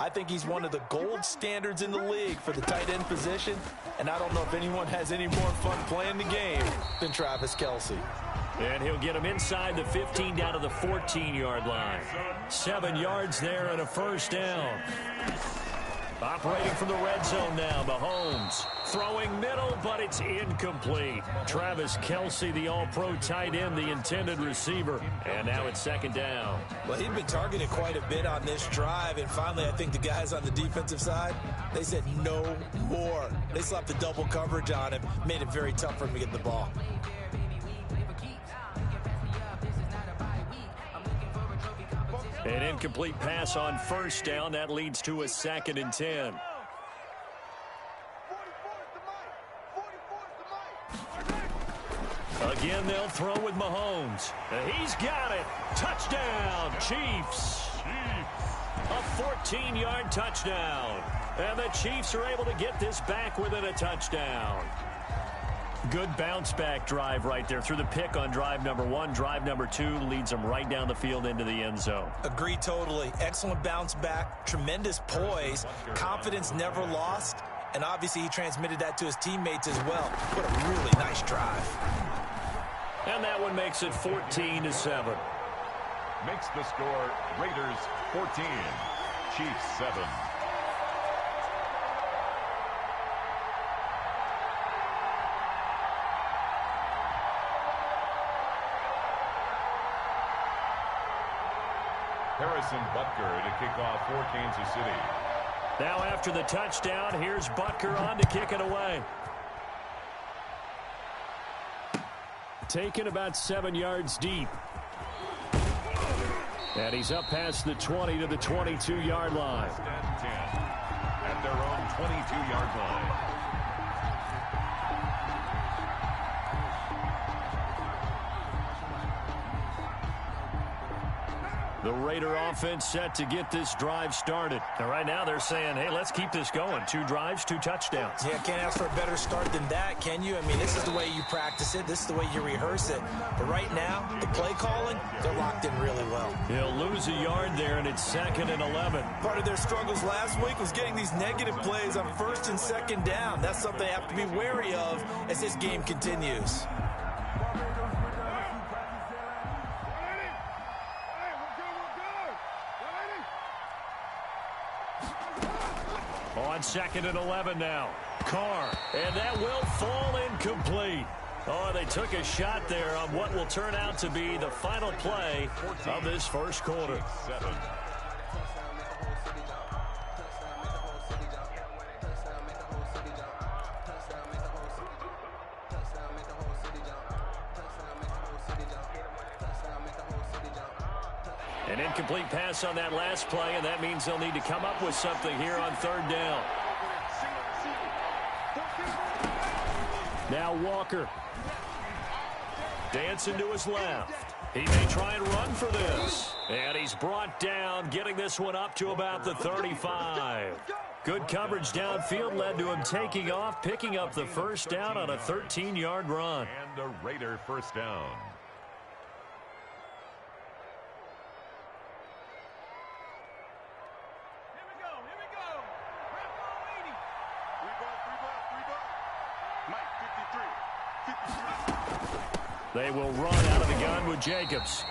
I think he's one of the gold standards in the league for the tight end position, and I don't know if anyone has any more fun playing the game than Travis Kelce. And he'll get him inside the 15 down to the 14-yard line. 7 yards there and a first down. Operating from the red zone now, Mahomes. Throwing middle, but it's incomplete. Travis Kelce, the all-pro tight end, the intended receiver. And now it's second down. Well, he'd been targeted quite a bit on this drive, and finally I think the guys on the defensive side, they said no more. They slapped the double coverage on him, made it very tough for him to get the ball. An incomplete pass on first down. That leads to a 2nd and 10. Again, they'll throw with Mahomes. He's got it. Touchdown, Chiefs. A 14-yard touchdown. And the Chiefs are able to get this back within a touchdown. Good bounce-back drive right there through the pick on drive number 1. Drive number 2 leads them right down the field into the end zone. Agree totally. Excellent bounce back, tremendous poise, confidence never lost, and obviously he transmitted that to his teammates as well. What a really nice drive. And that one makes it 14-7. Makes the score Raiders 14, Chiefs 7. Harrison Butker to kick off for Kansas City. Now after the touchdown, here's Butker on to kick it away. Taken about 7 yards deep. And he's up past the 20 to the 22-yard line. 10 at their own 22-yard line. The Raider offense set to get this drive started. And right now they're saying, hey, let's keep this going. 2 drives, 2 touchdowns. Yeah, can't ask for a better start than that, can you? I mean, this is the way you practice it. This is the way you rehearse it. But right now, the play calling, they're locked in really well. He'll lose a yard there, and it's 2nd and 11. Part of their struggles last week was getting these negative plays on 1st and 2nd down. That's something they have to be wary of as this game continues. On 2nd and 11 now. Carr. And that will fall incomplete. Oh, they took a shot there on what will turn out to be the final play of this first quarter. 7. An incomplete pass on that last play, and that means they'll need to come up with something here on 3rd down. Now Walker. Dancing to his left. He may try and run for this. And he's brought down, getting this one up to about the 35. Good coverage downfield led to him taking off, picking up the first down on a 13-yard run. And a Raider first down. They will run out of the gun with Jacobs.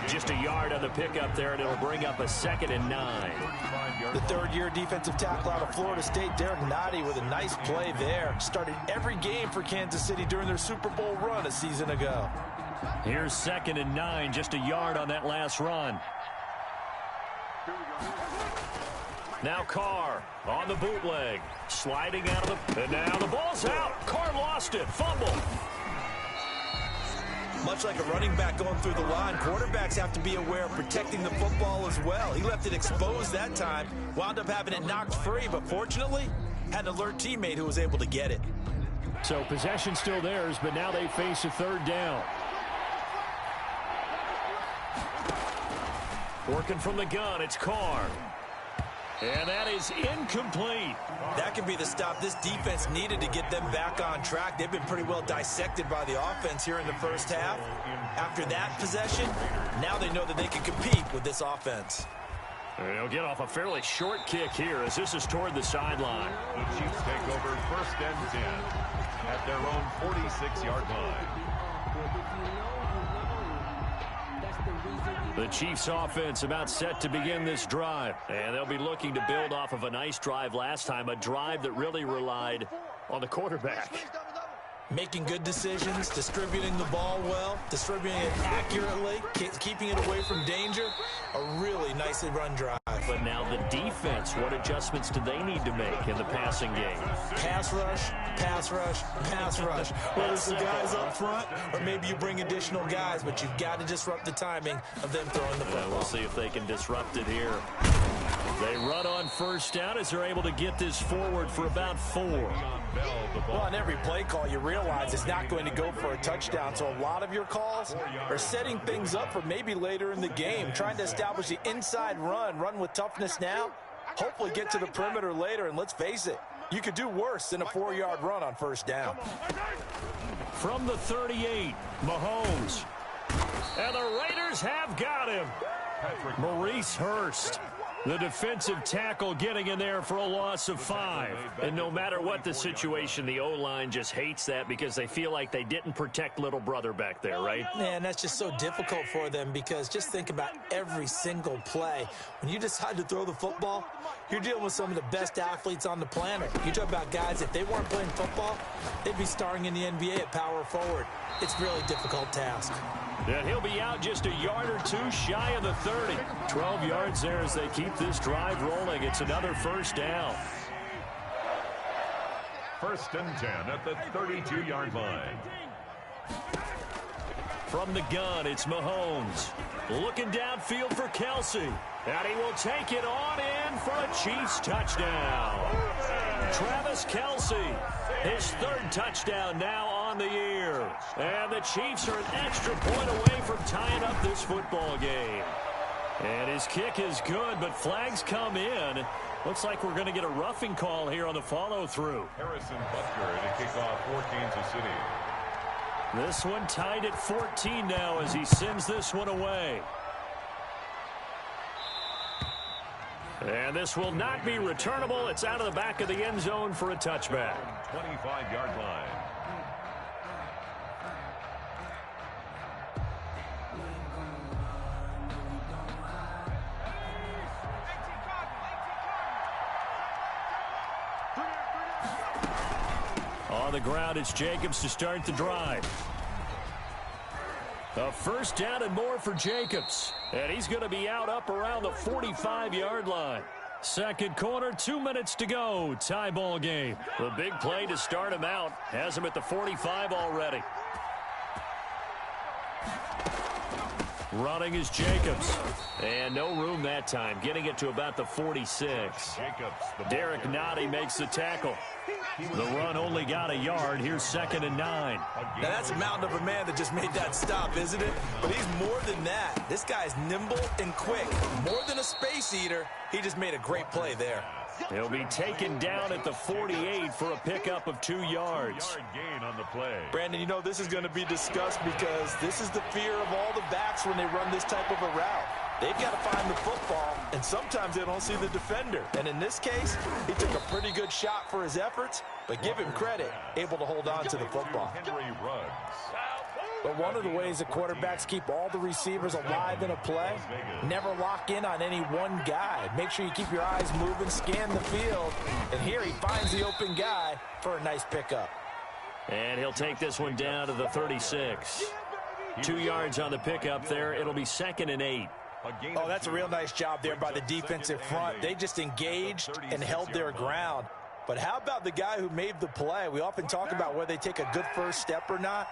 Just a yard on the pickup there, and it'll bring up a 2nd and 9. The 3rd-year defensive tackle out of Florida State, Derek Nottie, with a nice play there. Started every game for Kansas City during their Super Bowl run a season ago. Here's 2nd and 9, just a yard on that last run. Now Carr on the bootleg, sliding out of the... And now the ball's out. Carr lost it. Fumble. Much like a running back going through the line, quarterbacks have to be aware of protecting the football as well. He left it exposed that time, wound up having it knocked free, but fortunately, had an alert teammate who was able to get it. So possession still theirs, but now they face a 3rd down. Working from the gun, it's Carr. And that is incomplete. That could be the stop this defense needed to get them back on track. They've been pretty well dissected by the offense here in the first half. After that possession, now they know that they can compete with this offense. They'll get off a fairly short kick here as this is toward the sideline. The Chiefs take over 1st and 10 at their own 46-yard line. The Chiefs offense about set to begin this drive. And they'll be looking to build off of a nice drive last time, a drive that really relied on the quarterback. Making good decisions, distributing the ball well, distributing it accurately, keeping it away from danger. A really nicely run drive. But now the defense, what adjustments do they need to make in the passing game? Pass rush, pass rush, pass rush. Whether it's the guys up front or maybe you bring additional guys, but you've got to disrupt the timing of them throwing the football. We'll see if they can disrupt it here. They run on 1st down as they're able to get this forward for about 4. Well, on every play call, you realize it's not going to go for a touchdown, so a lot of your calls are setting things up for maybe later in the game, trying to establish the inside run with toughness now, hopefully get to the perimeter later, and let's face it, you could do worse than a 4-yard run on 1st down. From the 38, Mahomes. And the Raiders have got him. Maurice Hurst. The defensive tackle getting in there for a loss of 5. And no matter what the situation, the O-line just hates that because they feel like they didn't protect little brother back there, right? Man, that's just so difficult for them because just think about every single play. When you decide to throw the football, you're dealing with some of the best athletes on the planet. You talk about guys, if they weren't playing football, they'd be starring in the NBA at power forward. It's a really difficult task. And he'll be out just a yard or 2 shy of the 30. 12 yards there as they keep this drive rolling. It's another 1st down. 1st and 10 at the 32-yard line. From the gun, it's Mahomes. Looking downfield for Kelsey. And he will take it on in for a Chiefs touchdown. Travis Kelsey, his 3rd touchdown now on the year. And the Chiefs are an extra point away from tying up this football game. And his kick is good, but flags come in. Looks like we're going to get a roughing call here on the follow-through. Harrison Butker to kick off for Kansas City. This one tied at 14 now as he sends this one away. And this will not be returnable. It's out of the back of the end zone for a touchback. 25-yard line. On the ground, it's Jacobs to start the drive. A 1st down and more for Jacobs. And he's going to be out up around the 45-yard line. 2nd quarter, 2 minutes to go. Tie ball game. The big play to start him out. Has him at the 45 already. Running is Jacobs. And no room that time. Getting it to about the 46. Derek Nottie makes the tackle. The run only got a yard. Here's 2nd and 9. Now that's a mountain of a man that just made that stop, isn't it? But he's more than that. This guy's nimble and quick. More than a space eater. He just made a great play there. He'll be taken down at the 48 for a pickup of 2 yards. Gain on the play. Brandon, you know this is going to be discussed because this is the fear of all the backs when they run this type of a route. They've got to find the football, and sometimes they don't see the defender. And in this case, he took a pretty good shot for his efforts, but give him credit, able to hold on to the football. But one of the ways that quarterbacks keep all the receivers alive in a play, never lock in on any one guy. Make sure you keep your eyes moving, scan the field, and here he finds the open guy for a nice pickup. And he'll take this one down to the 36. 2 yards on the pickup there. It'll be 2nd and 8. Oh, that's a real nice job there by the defensive front. They just engaged and held their ground. But how about the guy who made the play? We often talk about whether they take a good first step or not.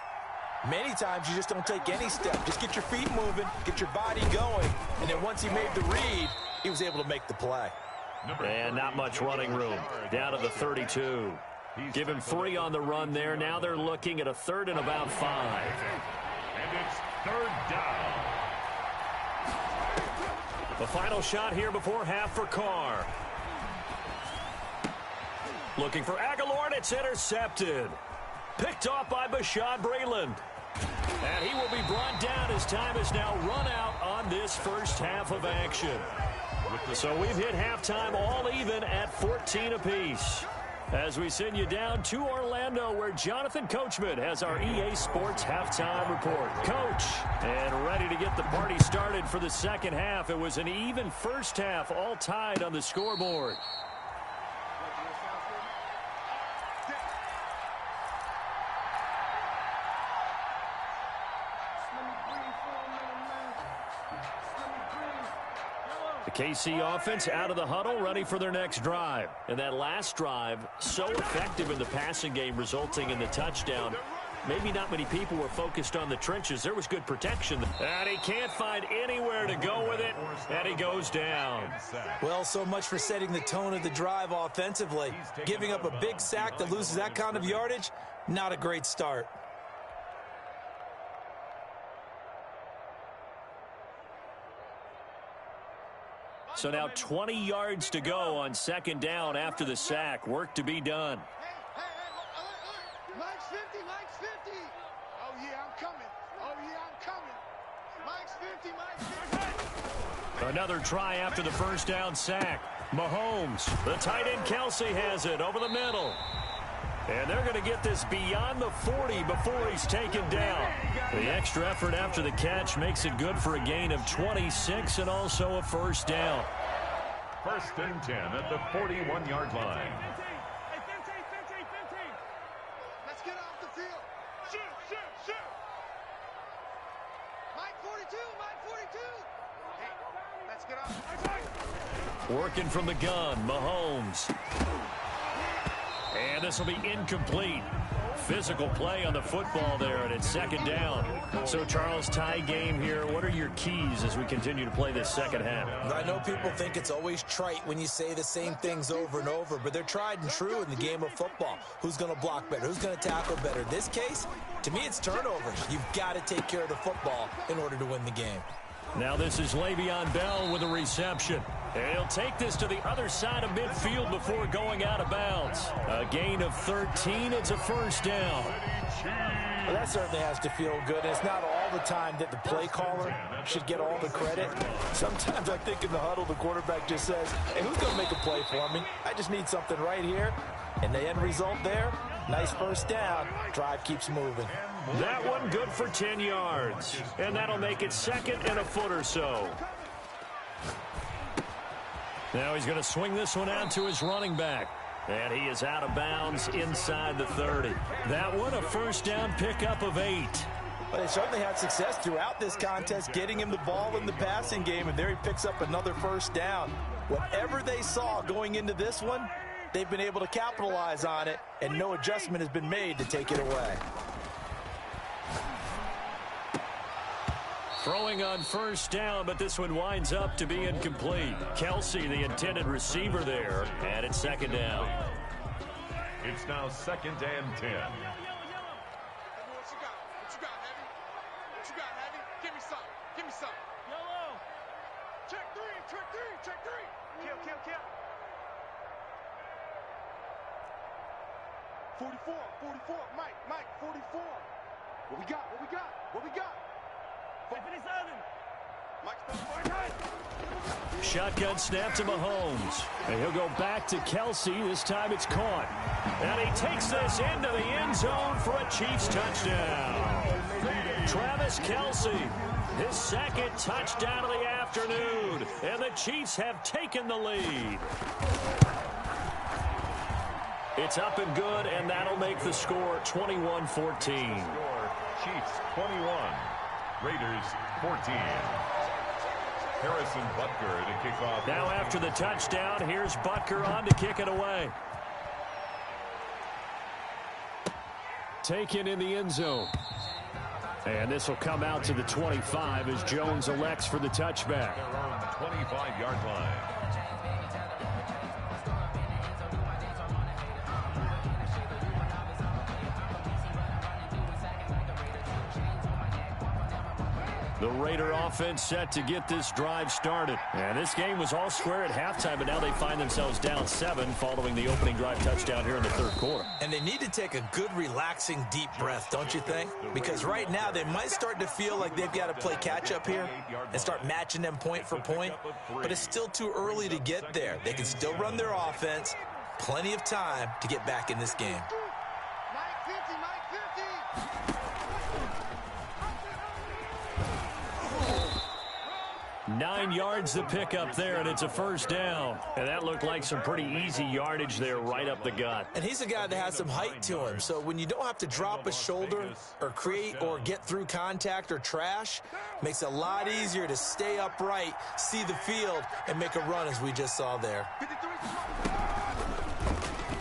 Many times you just don't take any step. Just get your feet moving, get your body going, and then once he made the read, he was able to make the play. And not much running room. Down to the 32. Give him 3 on the run there. Now they're looking at a 3rd and about 5. And it's 3rd down. The final shot here before half for Carr. Looking for Aguilar, and it's intercepted. Picked off by Bashaud Breeland. And he will be brought down as time is now run out on this first half of action. So we've hit halftime all even at 14 apiece. As we send you down to Orlando, where Jonathan Coachman has our EA Sports halftime report. Coach, and ready to get the party started for the second half. It was an even first half, all tied on the scoreboard. The KC offense out of the huddle, ready for their next drive. And that last drive, so effective in the passing game, resulting in the touchdown. Maybe not many people were focused on the trenches. There was good protection. And he can't find anywhere to go with it, and he goes down. Well, so much for setting the tone of the drive offensively. Giving up a big sack that loses that kind of yardage, not a great start. So now 20 yards to go on second down after the sack. Work to be done. Mike's 50, Mike's 50. Oh, yeah, I'm coming. Oh, yeah, I'm coming. Mike's 50, Mike's 50. Another try after the first down sack. Mahomes, the tight end Kelsey has it over the middle. And they're going to get this beyond the 40 before he's taken down. The extra effort after the catch makes it good for a gain of 26 and also a first down. First and 10 at the 41-yard line. Let's get off the field. Shoot, shoot, shoot. Mike 42, Mike 42. Hey, let's get off. Working from the gun, Mahomes. And this will be incomplete. Physical play on the football there, and it's second down. So, Charles, tie game here. What are your keys as we continue to play this second half? I know people think it's always trite when you say the same things over and over, but they're tried and true in the game of football. Who's going to block better? Who's going to tackle better? In this case, to me, it's turnovers. You've got to take care of the football in order to win the game. Now this is Le'Veon Bell with a reception. And he'll take this to the other side of midfield before going out of bounds. A gain of 13. It's a first down. Well, that certainly has to feel good. And it's not all the time that the play caller should get all the credit. Sometimes I think in the huddle, the quarterback just says, hey, who's going to make a play for me? I just need something right here. And the end result there, nice first down. Drive keeps moving. That one good for 10 yards. And that'll make it second and a foot or so. Now he's going to swing this one out to his running back. And he is out of bounds inside the 30. That one a first down pickup of 8. But they certainly had success throughout this contest, getting him the ball in the passing game, and there he picks up another first down. Whatever they saw going into this one, they've been able to capitalize on it, and no adjustment has been made to take it away. Throwing on first down, but this one winds up to be incomplete. Kelsey, the intended receiver there, and it's second down. It's now second and 10. What you got? What you got, Heavy? What you got, Heavy? Give me some. Give me some. Yellow. Check three. Check three. Check three. Kill, kill, kill. 44. 44. Mike, 44. What we got? What we got? What we got? 57. Shotgun snap to Mahomes. And he'll go back to Kelsey. This time it's caught. And he takes this into the end zone for a Chiefs touchdown. Travis Kelsey, his second touchdown of the afternoon. And the Chiefs have taken the lead. It's up and good, and that'll make the score 21-14. Chiefs 21. Raiders 14. Harrison Butker to kick off. Now after the touchdown, here's Butker on to kick it away. Taken in the end zone. And this will come out to the 25 as Jones elects for the touchback. Their own 25-yard line. The The Raider offense set to get this drive started. And this game was all square at halftime, but now they find themselves down 7 following the opening drive touchdown here in the third quarter. And they need to take a good, relaxing, deep breath, don't you think? Because right now they might start to feel like they've got to play catch-up here and start matching them point for point. But it's still too early to get there. They can still run their offense. Plenty of time to get back in this game. 9 yards to pick up there, and it's a first down. And that looked like some pretty easy yardage there right up the gut. And he's a guy that has some height to him. So when you don't have to drop a shoulder or create or get through contact or trash, makes it a lot easier to stay upright, see the field, and make a run as we just saw there.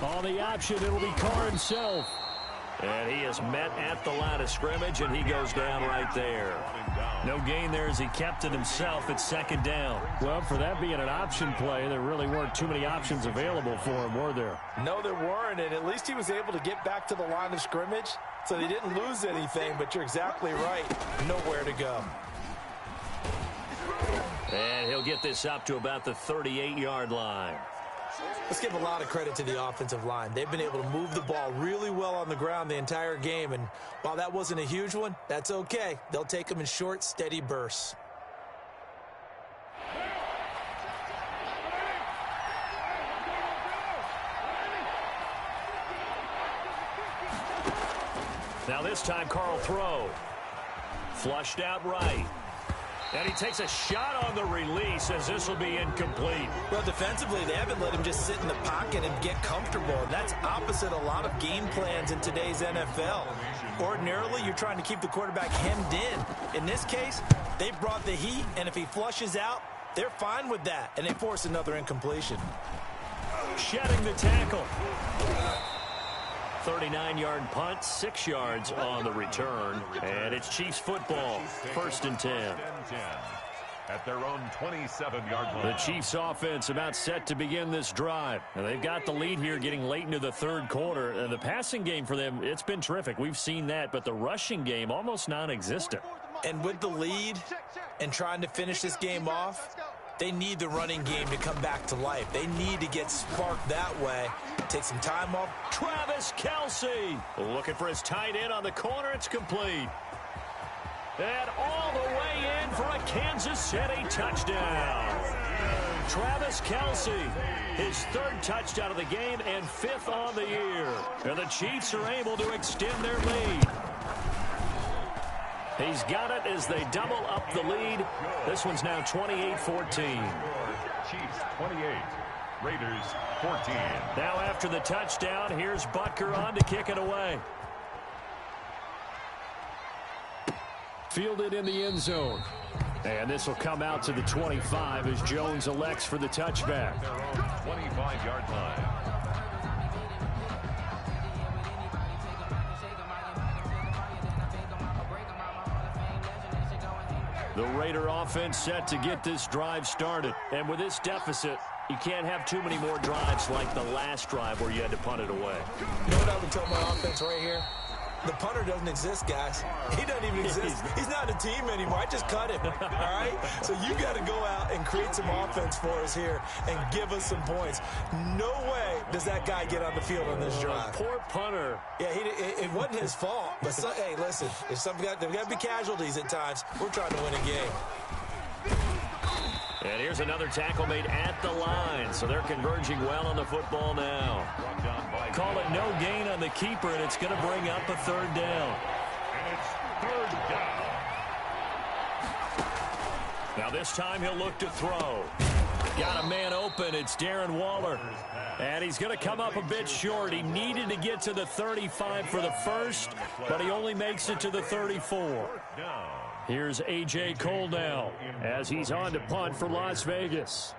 On the option, it'll be Carr himself. And he is met at the line of scrimmage, and he goes down right there. No gain there as he kept it himself at second down. Well, for that being an option play, there really weren't too many options available for him, were there? No, there weren't, and at least he was able to get back to the line of scrimmage, so they didn't lose anything, but you're exactly right. Nowhere to go. And he'll get this up to about the 38-yard line. Let's give a lot of credit to the offensive line. They've been able to move the ball really well on the ground the entire game, and while that wasn't a huge one, that's okay. They'll take them in short, steady bursts. Now this time, Carl throw. Flushed out right. And he takes a shot on the release as this will be incomplete. Well, defensively, they haven't let him just sit in the pocket and get comfortable. And that's opposite a lot of game plans in today's NFL. Ordinarily, you're trying to keep the quarterback hemmed in. In this case, they brought the heat, and if he flushes out, they're fine with that. And they force another incompletion. Shedding the tackle. 39-yard punt, 6 yards on the return. And it's Chiefs football, 1st and 10. At their own 27-yard line. The Chiefs offense about set to begin this drive. And they've got the lead here getting late into the third quarter. And the passing game for them, it's been terrific. We've seen that. But the rushing game, almost non-existent. And with the lead and trying to finish this game off, they need the running game to come back to life. They need to get sparked that way. Take some time off. Travis Kelce looking for his tight end on the corner. It's complete. And all the way in for a Kansas City touchdown. Travis Kelce, his 3rd touchdown of the game and 5th on the year. And the Chiefs are able to extend their lead. He's got it as they double up the lead. This one's now 28-14. Chiefs 28, Raiders 14. Now after the touchdown, here's Butker on to kick it away. Fielded in the end zone. And this will come out to the 25 as Jones elects for the touchback. 25-yard line. The Raider offense set to get this drive started. And with this deficit, you can't have too many more drives like the last drive where you had to punt it away. You know what I would tell my offense right here? The punter doesn't exist, guys. He doesn't even exist. He's not a team anymore. I just cut him, all right? So you got to go out and create some offense for us here and give us some points. No way does that guy get on the field on this drive. Poor punter. Yeah, it wasn't his fault. But, hey, listen, if there's got to be casualties at times. We're trying to win a game. And here's another tackle made at the line. So they're converging well on the football now. Call it no gain on the keeper, and it's going to bring up a 3rd down. And it's 3rd down. Now this time he'll look to throw. Got a man open. It's Darren Waller. And he's going to come up a bit short. He needed to get to the 35 for the first, but he only makes it to the 34. Here's A.J. Cole now as he's on to punt for Las Vegas.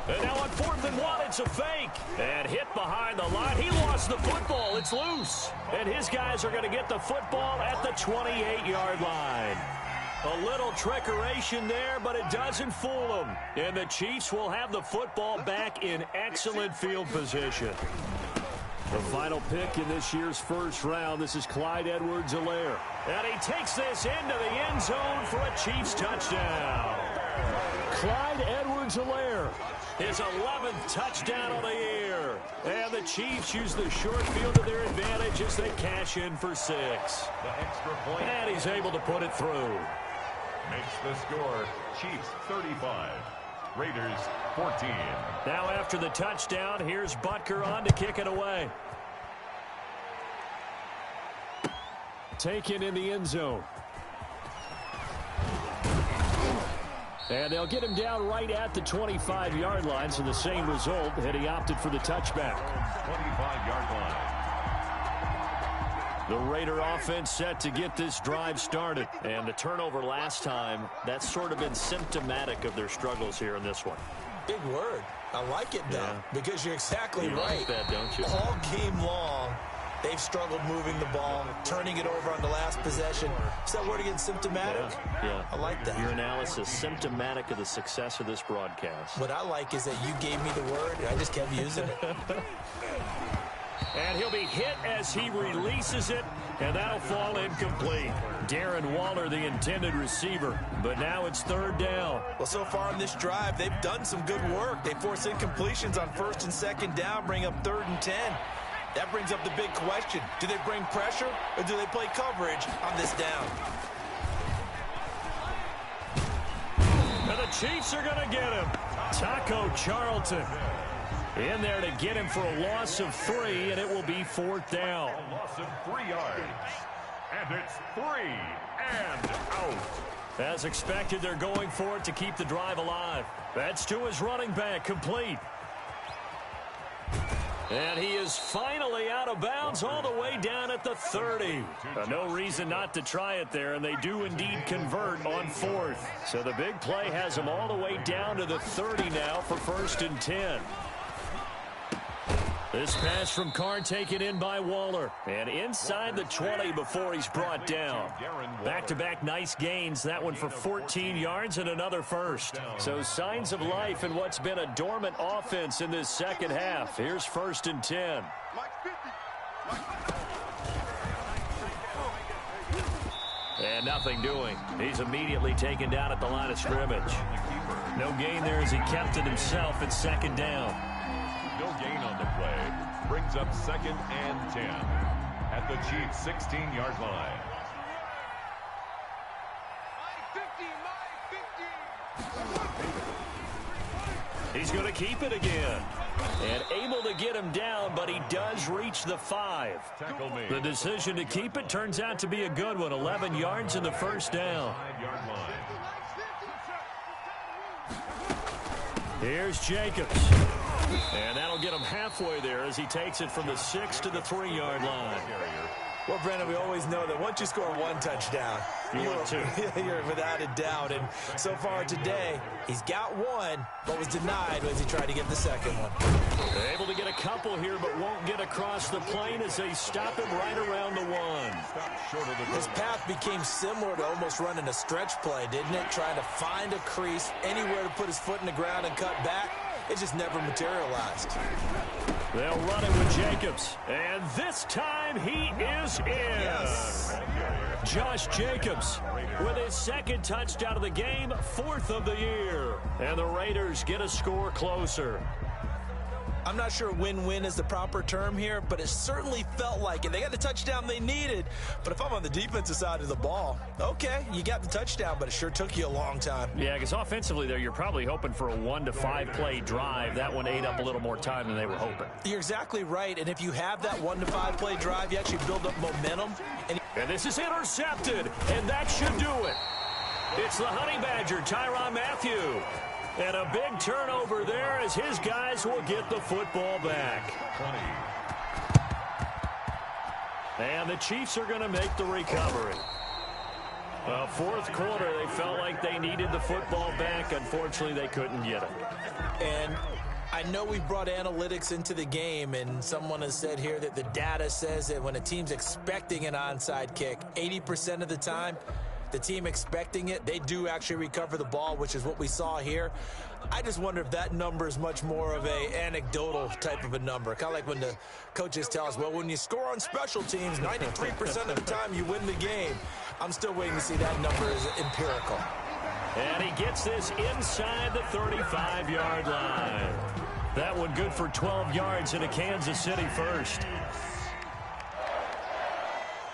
And now on 4th and 1, it's a fake. And hit behind the line. He lost the football. It's loose. And his guys are going to get the football at the 28-yard line. A little trickeration there, but it doesn't fool them. And the Chiefs will have the football back in excellent field position. The final pick in this year's first round, this is Clyde Edwards-Helaire. And he takes this into the end zone for a Chiefs touchdown. Clyde Edwards-Helaire, his 11th touchdown of the year. And the Chiefs use the short field to their advantage as they cash in for 6. The extra point. And he's able to put it through. Makes the score Chiefs 35, Raiders 14. Now after the touchdown, here's Butker on to kick it away. Taken in the end zone. And they'll get him down right at the 25-yard line, so the same result had he opted for the touchback. 25-yard line. The Raider offense set to get this drive started. And the turnover last time, that's sort of been symptomatic of their struggles here in this one. Big word. I like it, though, because you're exactly right. Like that, don't you? All game long, they've struggled moving the ball, turning it over on the last possession. Is that word again, symptomatic? Yeah. I like that. Your analysis, symptomatic of the success of this broadcast. What I like is that you gave me the word, and I just kept using it. And he'll be hit as he releases it, and that'll fall incomplete. Darren Waller, the intended receiver, but now it's 3rd down. Well, so far in this drive, they've done some good work. They force incompletions on 1st and 2nd down, bring up 3rd and 10. That brings up the big question. Do they bring pressure, or do they play coverage on this down? And the Chiefs are going to get him. Taco Charlton in there to get him for a loss of 3, and it will be 4th down. A loss of 3 yards. And it's 3 and out. As expected, they're going for it to keep the drive alive. That's to his running back, complete. And he is finally out of bounds all the way down at the 30. No reason not to try it there, and they do indeed convert on 4th. So the big play has him all the way down to the 30 now for 1st and 10. This pass from Carr taken in by Waller. And inside the 20 before he's brought down. Back-to-back nice gains. That one for 14 yards and another first. So signs of life in what's been a dormant offense in this second half. Here's 1st and 10. And nothing doing. He's immediately taken down at the line of scrimmage. No gain there as he kept it himself at 2nd down. No gain on the play. Brings up 2nd and 10 at the Chiefs' 16-yard line. He's going to keep it again. And able to get him down, but he does reach the 5. Tackle me. The decision to keep it turns out to be a good one. 11 yards in the 1st down. 5-yard line. Here's Jacobs. And that'll get him halfway there as he takes it from the 6 to the 3-yard line. Well, Brandon, we always know that once you score 1 touchdown, you're without a doubt. And so far today, he's got 1, but was denied as he tried to get the 2nd one. They're able to get a couple here, but won't get across the plane as they stop him right around the 1. His path became similar to almost running a stretch play, didn't it? Trying to find a crease, anywhere to put his foot in the ground and cut back. It just never materialized. They'll run it with Jacobs. And this time he is in. Yes. Josh Jacobs with his 2nd touchdown of the game, 4th of the year. And the Raiders get a score closer. I'm not sure win-win is the proper term here, but it certainly felt like it. They got the touchdown they needed, but if I'm on the defensive side of the ball, okay, you got the touchdown, but it sure took you a long time. Yeah, because offensively there, you're probably hoping for a 1 to 5 play drive. That one ate up a little more time than they were hoping. You're exactly right, and if you have that 1 to 5 play drive, you actually build up momentum. And this is intercepted, and that should do it. It's the Honey Badger, Tyrann Mathieu. And a big turnover there as his guys will get the football back. 20. And the Chiefs are going to make the recovery. 4th quarter, they felt like they needed the football back. Unfortunately, they couldn't get it. And I know we brought analytics into the game, and someone has said here that the data says that when a team's expecting an onside kick, 80% of the time, the team expecting it, they do actually recover the ball, which is what we saw here. I just wonder if that number is much more of a anecdotal type of a number. Kind of like when the coaches tell us, well, when you score on special teams, 93% of the time you win the game. I'm still waiting to see that number is empirical. And he gets this inside the 35-yard line. That one good for 12 yards into Kansas City first.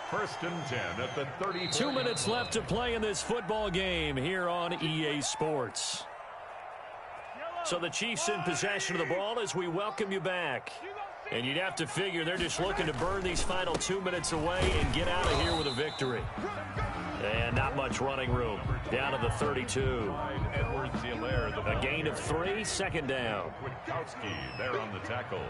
First and 10 at the 30. 2 minutes left to play in this football game here on EA Sports. So the Chiefs in possession of the ball as we welcome you back. And you'd have to figure they're just looking to burn these final 2 minutes away and get out of here with a victory. And not much running room. Down to the 32. A gain of 3, second down. Witkowski there on the tackle.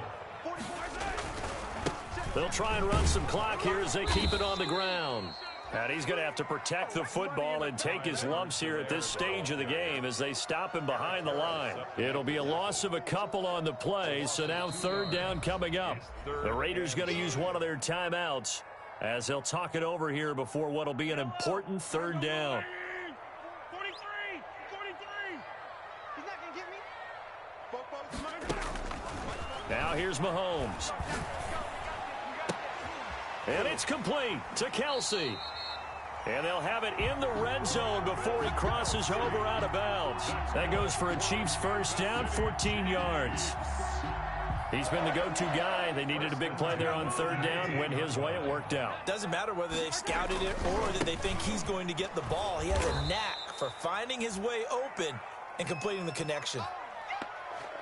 They'll try and run some clock here as they keep it on the ground. And he's going to have to protect the football and take his lumps here at this stage of the game as they stop him behind the line. It'll be a loss of a couple on the play, so now third down coming up. The Raiders going to use one of their timeouts as they'll talk it over here before what will be an important third down. 43! He's not going to get me. Now here's Mahomes. And it's complete to Kelsey. And they'll have it in the red zone before he crosses over out of bounds. That goes for a Chiefs first down, 14 yards. He's been the go-to guy. They needed a big play there on third down. Went his way. It worked out. Doesn't matter whether they've scouted it or that they think he's going to get the ball. He has a knack for finding his way open and completing the connection.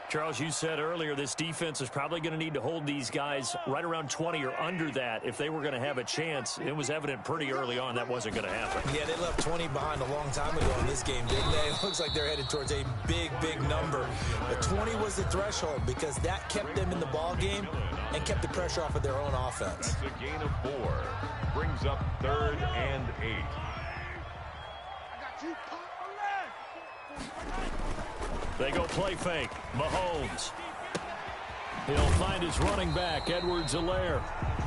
Charles, you said earlier this defense is probably going to need to hold these guys right around 20 or under that if they were going to have a chance. It was evident pretty early on that wasn't going to happen. Yeah, they left 20 behind a long time ago in this game, didn't they? It looks like they're headed towards a big, big number. But 20 was the threshold because that kept them in the ball game and kept the pressure off of their own offense. That's a gain of 4. Brings up 3rd and 8. They go play fake. Mahomes. He'll find his running back, Edwards-Helaire.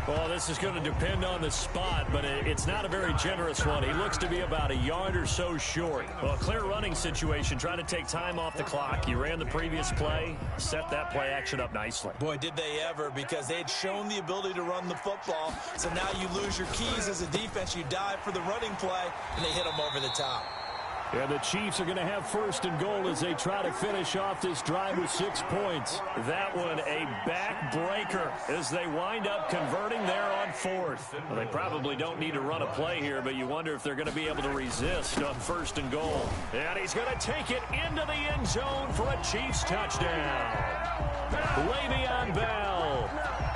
Well, this is going to depend on the spot, but it's not a very generous one. He looks to be about a yard or so short. Well, clear running situation, trying to take time off the clock. You ran the previous play, set that play action up nicely. Boy, did they ever, because they had shown the ability to run the football. So now you lose your keys as a defense. You dive for the running play, and they hit them over the top. And the Chiefs are going to have first and goal as they try to finish off this drive with 6 points. That one a backbreaker as they wind up converting there on 4th. Well, they probably don't need to run a play here, but you wonder if they're going to be able to resist on first and goal. And he's going to take it into the end zone for a Chiefs touchdown. Le'Veon Bell,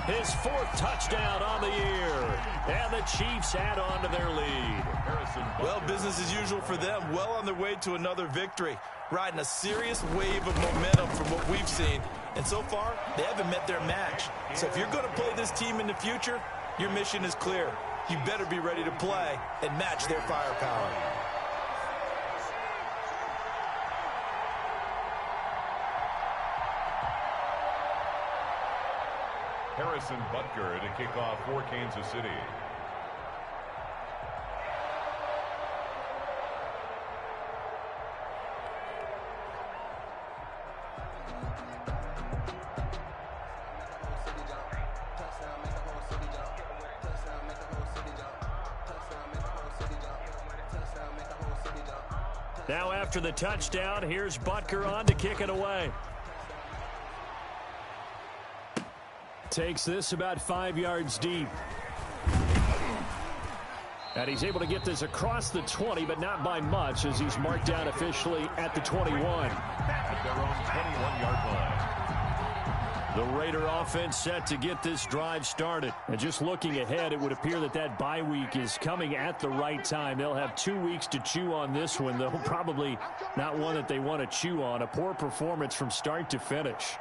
his 4th touchdown on the year. And the Chiefs add on to their lead. Well, business as usual for them. Well on their way to another victory. Riding a serious wave of momentum from what we've seen. And so far, they haven't met their match. So if you're going to play this team in the future, your mission is clear. You better be ready to play and match their firepower. Harrison Butker to kick off for Kansas City. Now after the touchdown, here's Butker on to kick it away. Takes this about 5 yards deep. And he's able to get this across the 20, but not by much as he's marked down officially at the 21. At their own 21-yard line. The Raider offense set to get this drive started. And just looking ahead, it would appear that that bye week is coming at the right time. They'll have 2 weeks to chew on this one, though probably not one that they want to chew on. A poor performance from start to finish.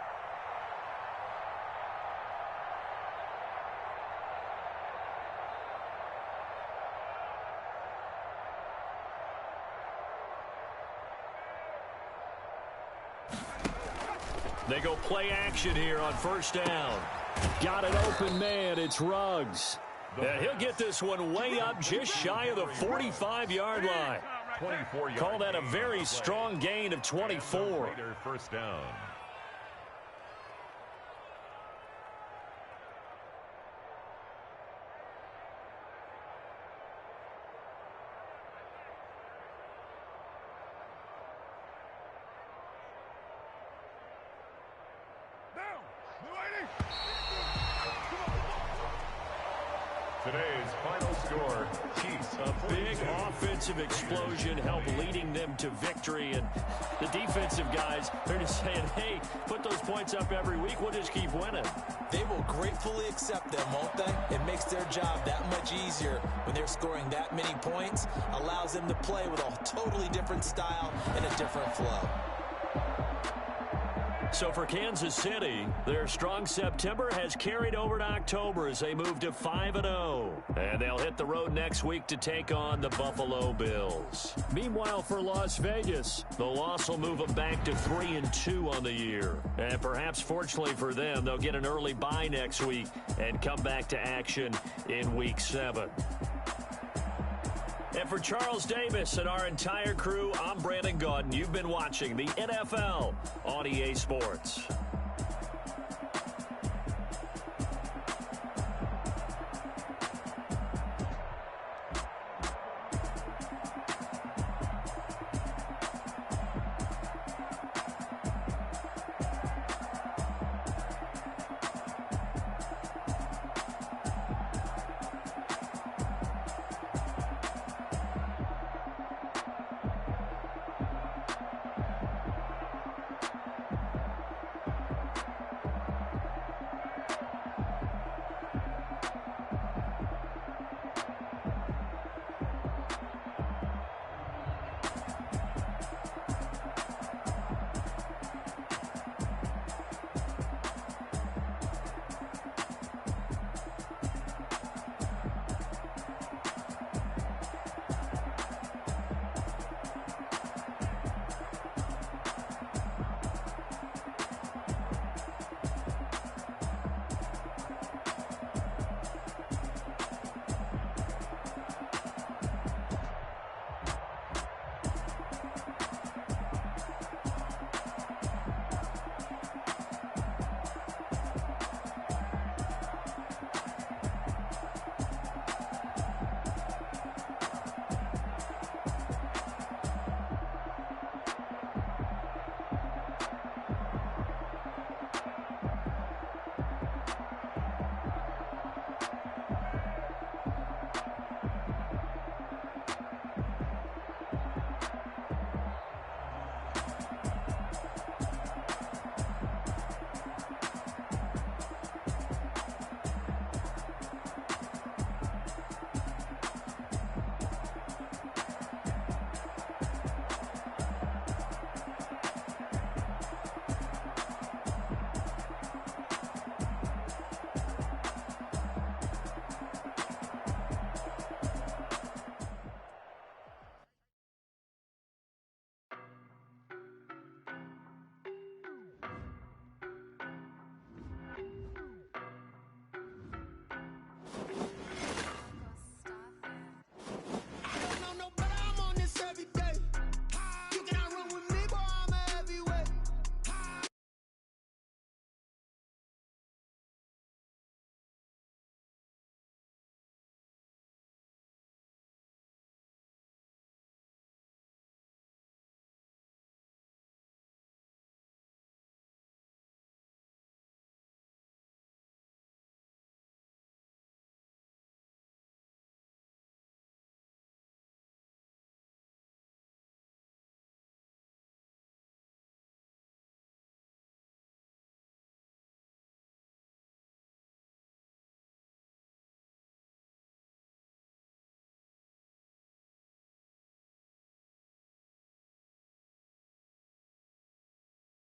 They go play action here on first down. Got an open man. It's Ruggs. And he'll get this one way up just shy of the 45-yard line. 24 yards. Call that a very strong gain of 24. First down. Today's final score, Chiefs. A big offensive explosion helped leading them to victory. And the defensive guys, they're just saying, hey, put those points up every week. We'll just keep winning. They will gratefully accept them, won't they? It makes their job that much easier when they're scoring that many points. Allows them to play with a totally different style and a different flow. So for Kansas City, their strong September has carried over to October as they move to 5-0. And they'll hit the road next week to take on the Buffalo Bills. Meanwhile, for Las Vegas, the loss will move them back to 3-2 on the year. And perhaps fortunately for them, they'll get an early bye next week and come back to action in Week 7. And for Charles Davis and our entire crew, I'm Brandon Gaudin. You've been watching the NFL on EA Sports.